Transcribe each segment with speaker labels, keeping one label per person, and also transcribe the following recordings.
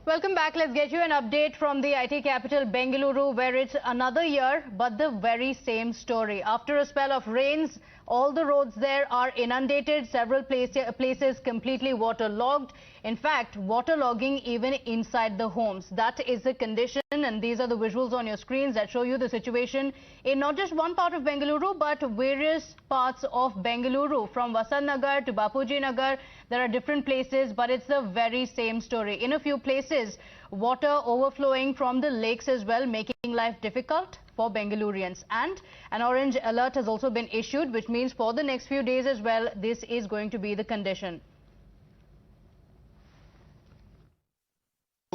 Speaker 1: Welcome back. Let's get you an update from the IT capital Bengaluru, where it's another year, but the very same story. After a spell of rains, all the roads there are inundated, several places completely waterlogged. In fact, waterlogging even inside the homes. That is the condition, and these are the visuals on your screens that show you the situation in not just one part of Bengaluru, but various parts of Bengaluru. From Vasant Nagar to Bapuji Nagar, there are different places, but it's the very same story. In a few places, water overflowing from the lakes as well, making life difficult for Bengalurians. And an orange alert has also been issued, which means for the next few days as well, this is going to be the condition.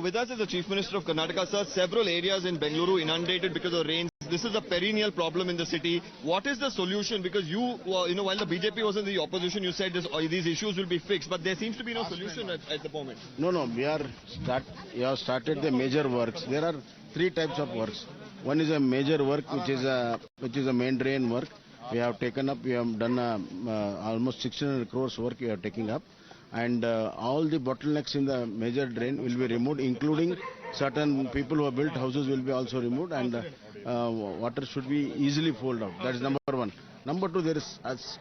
Speaker 2: With us is the Chief Minister of Karnataka, sir. Several areas in Bengaluru inundated because of rains. This is a perennial problem in the city. What is the solution? Because while the BJP was in the opposition, you said these issues will be fixed, but there seems to be no solution at the moment.
Speaker 3: No, we have started the major works. There are three types of works. One is a major work, which is a main drain work. We have taken up. We have done almost 600 crores work. We are taking up. And all the bottlenecks in the major drain will be removed, including certain people who have built houses will be also removed, and water should be easily flowed out. That is number one. Number two, there is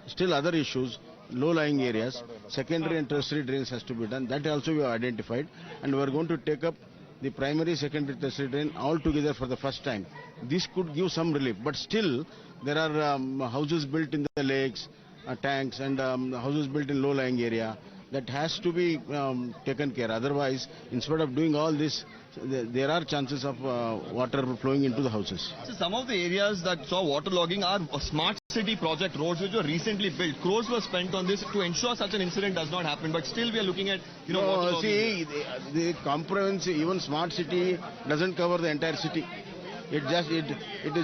Speaker 3: still other issues, low-lying areas, secondary and tertiary drains has to be done. That also we have identified, and we are going to take up the primary, secondary, tertiary drain all together for the first time. This could give some relief, but still there are houses built in the lakes, tanks, and houses built in low-lying area. That has to be taken care. Otherwise, instead of doing all this, there are chances of water flowing into the houses.
Speaker 2: So some of the areas that saw waterlogging are smart city project roads which were recently built. Crores were spent on this to ensure such an incident does not happen. But still we are looking at, waterlogging.
Speaker 3: See, the comprehensive, even smart city doesn't cover the entire city. It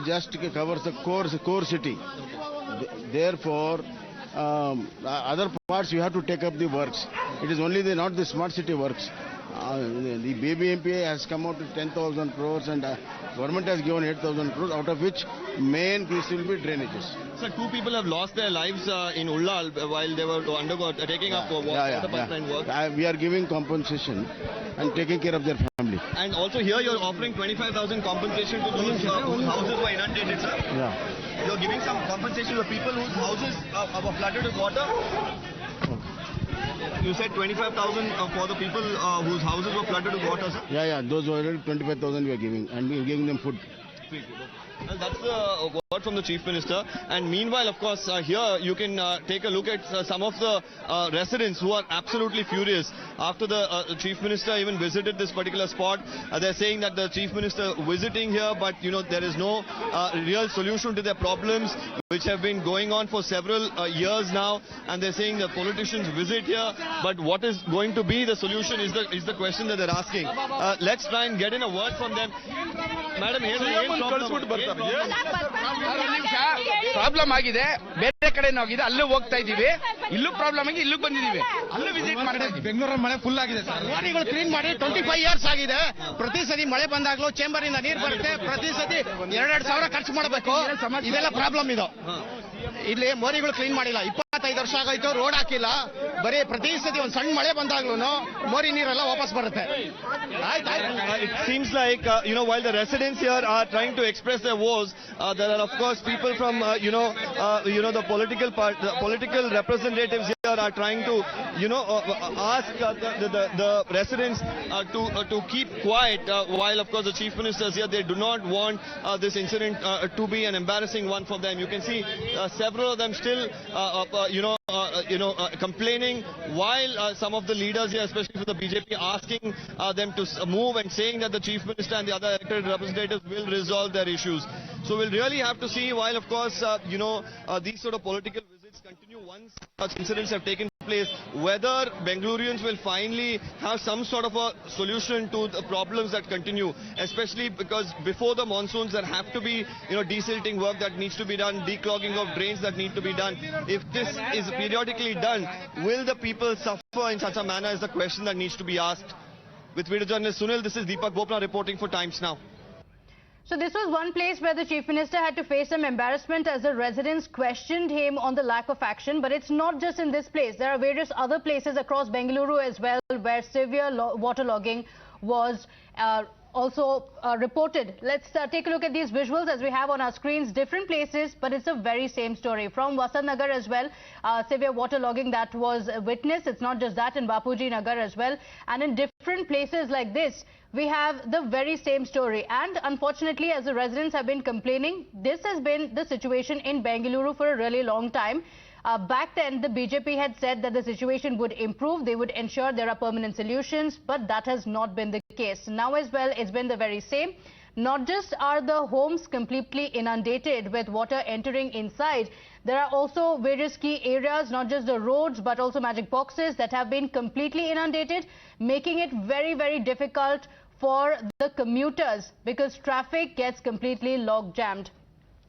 Speaker 3: just covers the core city. Therefore, other parts you have to take up the works. It is only not the smart city works. The BBMP has come out with 10,000 crores and government has given 8,000 crores, out of which main piece will be drainages.
Speaker 2: So two people have lost their lives in Ullal while they were taking up water pipeline work.
Speaker 3: We are giving compensation and taking care of their family.
Speaker 2: And also here you're offering 25,000 compensation to those whose houses were inundated, sir?
Speaker 3: Yeah.
Speaker 2: You're giving some compensation to people whose houses were flooded with water? You said 25,000 for the people whose houses were flooded with water, sir?
Speaker 3: Yeah, those were 25,000 we are giving, and we are giving them food.
Speaker 2: Well, that's the word from the Chief Minister. And meanwhile, of course, here you can take a look at some of the residents who are absolutely furious. After the Chief Minister even visited this particular spot, they're saying that the Chief Minister visiting here, but there is no real solution to their problems, which have been going on for several years now. And they're saying the politicians visit here, but what is going to be the solution is the question that they're asking. Let's try and get in a word from them. Madam,
Speaker 4: problem ಆಗಿದೆ, ಬೇರೆ ಕಡೆ ಆಗಿದೆ, ಅಲ್ಲೂ ಹೋಗ್ತಾ ಇದೀವಿ. ಇಲ್ಲೂ problem ಆಗಿ ಇಲ್ಲೂ ಬಂದಿದೀವಿ, ಅಲ್ಲೂ ವಿಸಿಟ್ ಮಾಡಿದ್ವಿ. ಬೆಂಗಳೂರಲ್ಲಿ ಮಳೆ ಫುಲ್ ಆಗಿದೆ ಸರ್. ರೋಡಿಗಳು ಕ್ಲೀನ್ ಮಾಡಿ 25 ಇಯರ್ಸ್ ಆಗಿದೆ. ಪ್ರತಿ ಸತಿ ಮಳೆ ಬಂದಾಗ್ಲೂ ಚೇಂಬರ್ ಇಂದ ನೀರು ಬರುತ್ತೆ. ಪ್ರತಿ ಸತಿ 2,000 ಖರ್ಚು ಮಾಡಬೇಕು. ಇದೆಲ್ಲ ಪ್ರಾಬ್ಲಮ್ ಇದು. ಇಲ್ಲಿ ಮೋರಿಗಳು ಕ್ಲೀನ್ ಮಾಡಿಲ್ಲ. 25 ವರ್ಷ ಆಗೋಯ್ತು, ರೋಡ್ ಹಾಕಿಲ್ಲ. ಬರೀ ಪ್ರತಿ ಸತಿ ಒಂದು ಸಣ್ಣ ಮಳೆ ಬಂದಾಗ್ಲೂ ಮೋರಿ ನೀರೆಲ್ಲ ವಾಪಸ್ ಬರುತ್ತೆ.
Speaker 2: It seems like while the residents here are trying to express their woes, there are of course people from the political representatives here are trying to ask the residents to keep quiet, while of course the Chief Minister is here. They do not want this incident to be an embarrassing one for them. You can see several of them still complaining, while some of the leaders here, especially for the BJP, asking them to move and saying that the Chief Minister and the other elected representatives will resolve their issues. So we'll really have to see, while of course these sort of political visits continue once such incidents have taken place, whether Bengalurians will finally have some sort of a solution to the problems that continue, especially because before the monsoons there have to be desilting work that needs to be done, declogging of drains that need to be done. If this is periodically done, will the people suffer in such a manner is the question that needs to be asked. With video journalist Sunil, this is Deepak Bopna reporting for Times Now.
Speaker 1: So this was one place where the Chief Minister had to face some embarrassment as the residents questioned him on the lack of action. But it's not just in this place. There are various other places across Bengaluru as well where severe waterlogging was also reported. Let's take a look at these visuals as we have on our screens. Different places, but it's the very same story. From Vasantnagar as well, severe waterlogging that was witnessed. It's not just that, in Bapuji Nagar as well. And in different places like this, we have the very same story. And unfortunately, as the residents have been complaining, this has been the situation in Bengaluru for a really long time. Back then, the BJP had said that the situation would improve. They would ensure there are permanent solutions, but that has not been the case. Now as well, it's been the very same. Not just are the homes completely inundated with water entering inside, there are also various key areas, not just the roads, but also magic boxes that have been completely inundated, making it very, very difficult for the commuters because traffic gets completely log-jammed.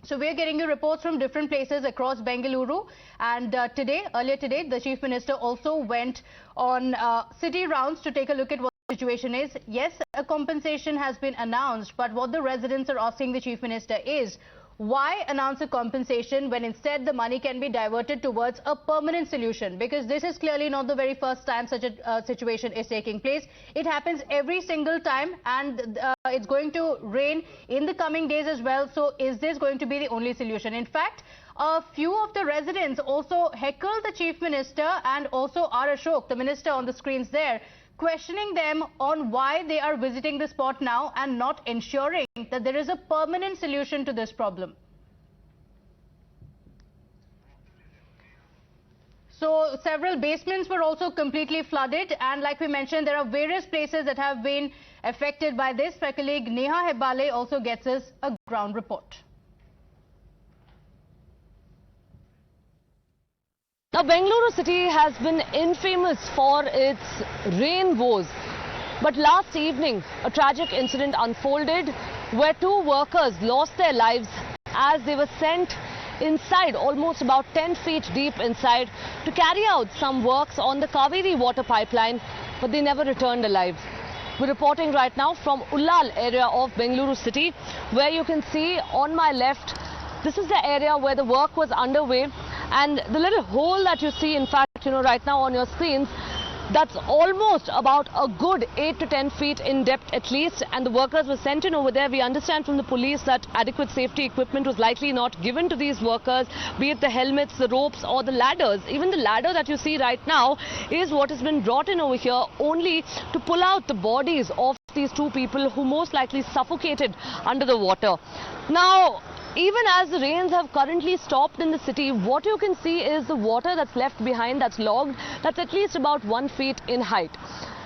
Speaker 1: So we are getting you reports from different places across Bengaluru, and earlier today, the Chief Minister also went on city rounds to take a look at what the situation is. Yes, a compensation has been announced, but what the residents are asking the Chief Minister is, why announce a compensation when instead the money can be diverted towards a permanent solution? Because this is clearly not the very first time such a situation is taking place. It happens every single time, and it's going to rain in the coming days as well. So is this going to be the only solution? In fact, a few of the residents also heckled the Chief Minister and also R. Ashok, the minister on the screens there, questioning them on why they are visiting the spot now and not ensuring that there is a permanent solution to this problem. So several basements were also completely flooded, and like we mentioned, there are various places that have been affected by this. My colleague Neha Hebale also gets us a ground report.
Speaker 5: Now, Bengaluru city has been infamous for its rain woes. But last evening, a tragic incident unfolded where two workers lost their lives as they were sent inside, almost about 10 feet deep inside, to carry out some works on the Kaveri water pipeline, but they never returned alive. We're reporting right now from Ullal area of Bengaluru city, where you can see on my left, this is the area where the work was underway. And the little hole that you see, in fact, right now on your screens, that's almost about a good 8 to 10 feet in depth at least. And the workers were sent in over there. We understand from the police that adequate safety equipment was likely not given to these workers, be it the helmets, the ropes or the ladders. Even the ladder that you see right now is what has been brought in over here only to pull out the bodies of these two people who most likely suffocated under the water. Now, even as the rains have currently stopped in the city, what you can see is the water that's left behind, that's logged, that's at least about 1 feet in height.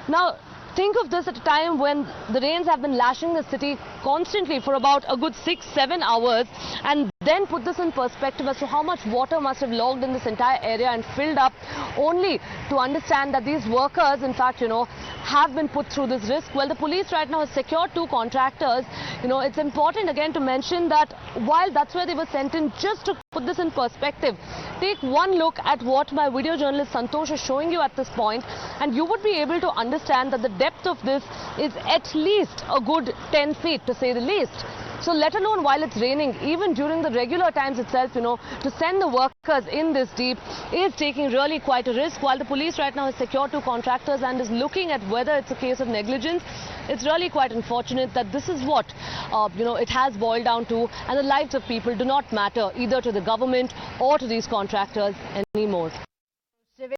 Speaker 5: Now, think of this at a time when the rains have been lashing the city constantly for about a good 6-7 hours, and then put this in perspective as to how much water must have logged in this entire area and filled up, only to understand that these workers, in fact, have been put through this risk. Well, the police right now has secured two contractors. It's important again to mention that while that's where they were sent in, just to put this in perspective, take one look at what my video journalist Santosh is showing you at this point, and you would be able to understand that the depth of this is at least a good 10 feet, to say the least. So let alone while it's raining, even during the regular times itself, to send the workers in this deep is taking really quite a risk. While the police right now has secured two contractors and is looking at whether it's a case of negligence, it's really quite unfortunate that this is what, it has boiled down to, and the lives of people do not matter either to the government or to these contractors anymore.